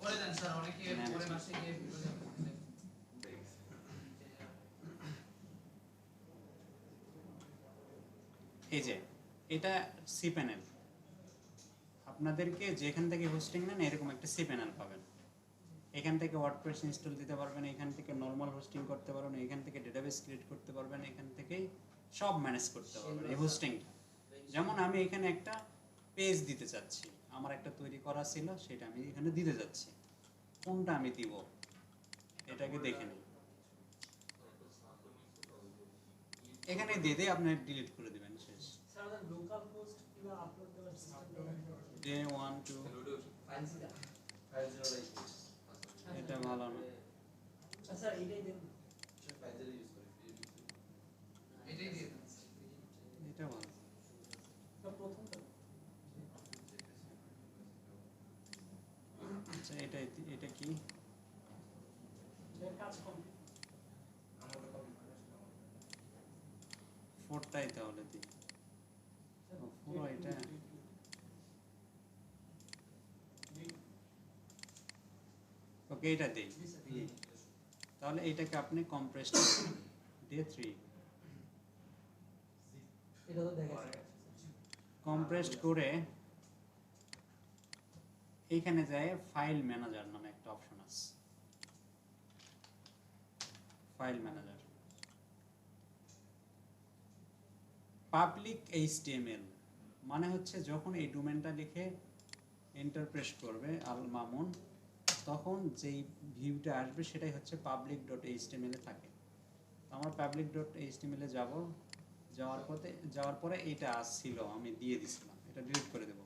পরে দেন স্যার, অনেকে পরে মাসে গিয়ে এই যে এটা সি প্যানেল, আপনাদেরকে যেখান থেকে হোস্টিং নেন এরকম একটা সি প্যানেল পাবেন। এখান থেকে ওয়ার্ডপ্রেস ইনস্টল দিতে পারবেন, এখান থেকে নর্মাল হোস্টিং করতে পারবেন, এখান থেকে ডেটাবেস ক্রিয়েট করতে পারবেন, এখান থেকেই সব ম্যানেজ করতে পারবেন এই হোস্টিংটা। যেমন আমি এখানে একটা পেজ দিতে চাচ্ছি, আমার একটা তৈরি করা ছিল, সেটা আমি এখানে দিতে যাচ্ছি। কোনটা আমি দিব এটাকে দেখে নিই, এখানে দিয়ে দিয়ে আপনি ডিলিট করে দিবেন, শেষ। লোকাল হোস্ট কিংবা আপলোড দেওয়ার সিস্টেম ডে 1 2 এটা ভালো না, আচ্ছা এটাই দেন, এটাই দিয়ে দেন। এটা ভালো। প্রথমটা আচ্ছা এটা এটা কি এর কাজ কমপ্লিট, ফোরটাই তাহলে দিই, পুরো এটা ওকে, এটা দেই। তাহলে এটাকে আপনি কম্প্রেস করবেন ডে 3, এটা তো দেখা যাচ্ছে কম্প্রেসড করে এইখানে যায় ফাইল ম্যানেজার নামে একটা অপশন আছে, ফাইল ম্যানেজার পাবলিক এইচটিএমএল মানে হচ্ছে যখন এই ডোমেনটা লিখে এন্টার প্রেস করবে আল মামুন, তখন যেই ভিউটা আসবে সেটাই হচ্ছে public.html এ থাকে। আমরা public.html এ যাব, যাওয়ার পরে এটা আসছিল আমি দিয়ে দিছিলাম, এটা ডিলিট করে দেব,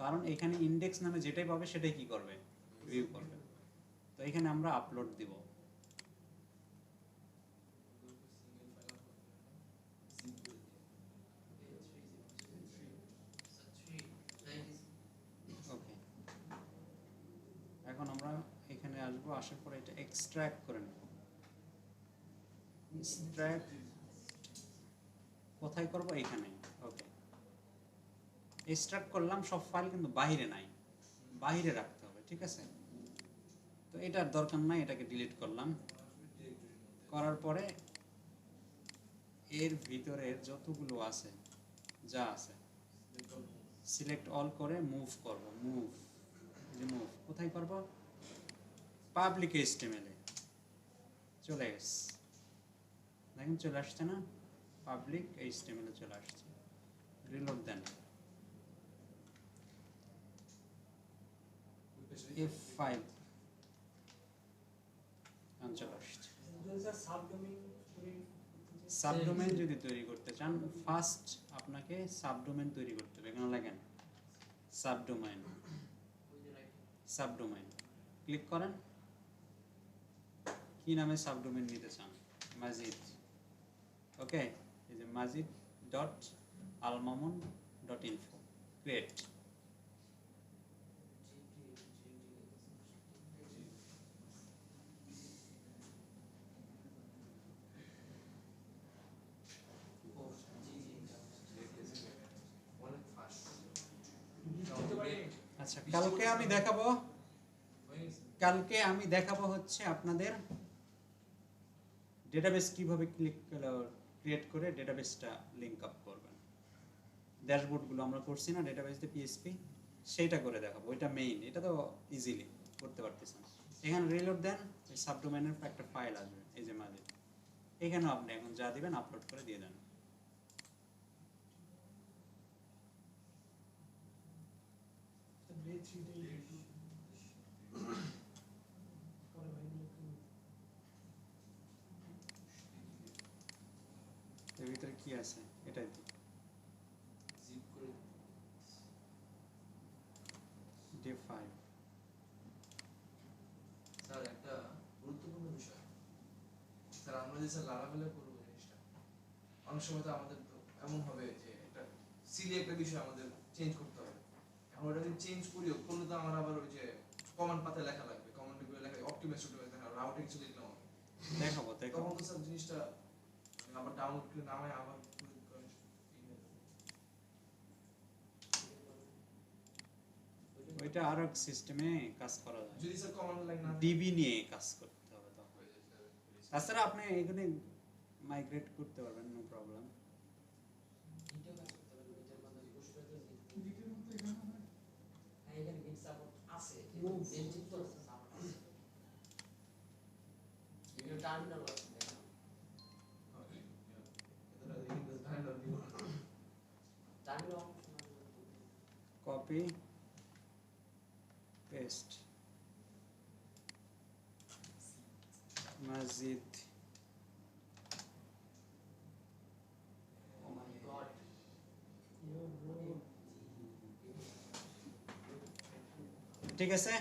কারণ এখানে ইন্ডেক্স নামে যেটাই পাবে সেটাই কি করবে, ভিউ করবে। তো এখানে আমরা আপলোড দিব, ওকে। এখন আমরা এখানে আসবো, আসার পরে এটা এক্সট্রাক্ট করে নেব। এক্সট্রাক্ট কোথায় করব, এখানে, ওকে। এক্সট্রাক্ট করলাম, সব ফাইল কিন্তু বাইরে নাই, বাইরে রাখতে হবে, ঠিক আছে। তো এটার দরকার নাই, এটাকে ডিলিট করলাম। করার পরে এর ভিতরের যতগুলো আছে, যা আছে সিলেক্ট অল করে মুভ করব, মুভ কোথায় করব, পাবলিক এইচটিএমএল এ চলে গেছে, দেখেন চলে আসছে না, পাবলিক এইচটিএমএল এ চলে আসছে। রিলোড দেন, F5 চলে আসছে। সাবডোমেন যদি তৈরি করতে চান, ফার্স্ট আপনাকে সাবডোমেন তৈরি করতে হবে। এখানে লেখেন সাবডোমেন ক্লিক করেন, কি নামে সাবডোমেন নিতে চান, মাজিদ, ওকে। এই যে majid.almamun.info ক্রিয়েট। আচ্ছা, কালকে আমি দেখাবো হচ্ছে আপনাদের ডেটাবেস কিভাবে ক্রিয়েট করে ডেটাবেসটা লিংক আপ করবেন। ড্যাশবোর্ডগুলো আমরা করছি না ডেটাবেস দিয়ে পিএসপি, সেইটা করে দেখাবো, ওইটা মেইন, এটা তো ইজিলি করতে পারতেছেন। এখানে রিলোড দেন, এই সাবডোমেনের একটা ফাইল আসবে, এই যে মাঝে, এখানেও আপনি এখন যা দিবেন আপলোড করে দিয়ে দেন। এর ভিতরে কি আছে এটাই দিই, ডে 5। স্যার একটা গুরুত্বপূর্ণ বিষয়, স্যার আমরা যে স্যার লাগাবেলা করবো জিনিসটা, অনেক সময় তো আমাদের তো এমন হবে যে একটা সিলি একটা বিষয় আমাদের চেঞ্জ করতে হবে। এখন ওটা যদি চেঞ্জ করিও করলে তো আমার আবার ওই যে কমান্ড পাতায় লেখা লাগবে, কমান্ডে করে লেখা অপটিমাইজ দেখা রাউটে কিছু লিখলাম দেখাবো তখন তো স্যার জিনিসটা আবার ডাউনলোড করে নামায় আবার ওইটা আরো সিস্টেমে কাজ করা যায় যদি স্যার কমান্ড লাইন না ডিবি নিয়ে কাজ করতে হবে তখন তাছাড়া আপনি এখানে মাইগ্রেট করতে পারবেন নো প্রবলেম গিটেও কাজ করতে পারবে গিটের মাধ্যমে পুশ করে দিলে গিটের মতো এখানে হয়। হ্যাঁ এখানে গিট সাপোর্ট আছে Move. এনজিন তো সাপোর্ট আছে গিটের টার্মিনাল আছে দেখেন টার্মিনাল অপশন আছে কপি পেস্ট মসজিদ ও মাই গড Yo, bro. ঠিক আছে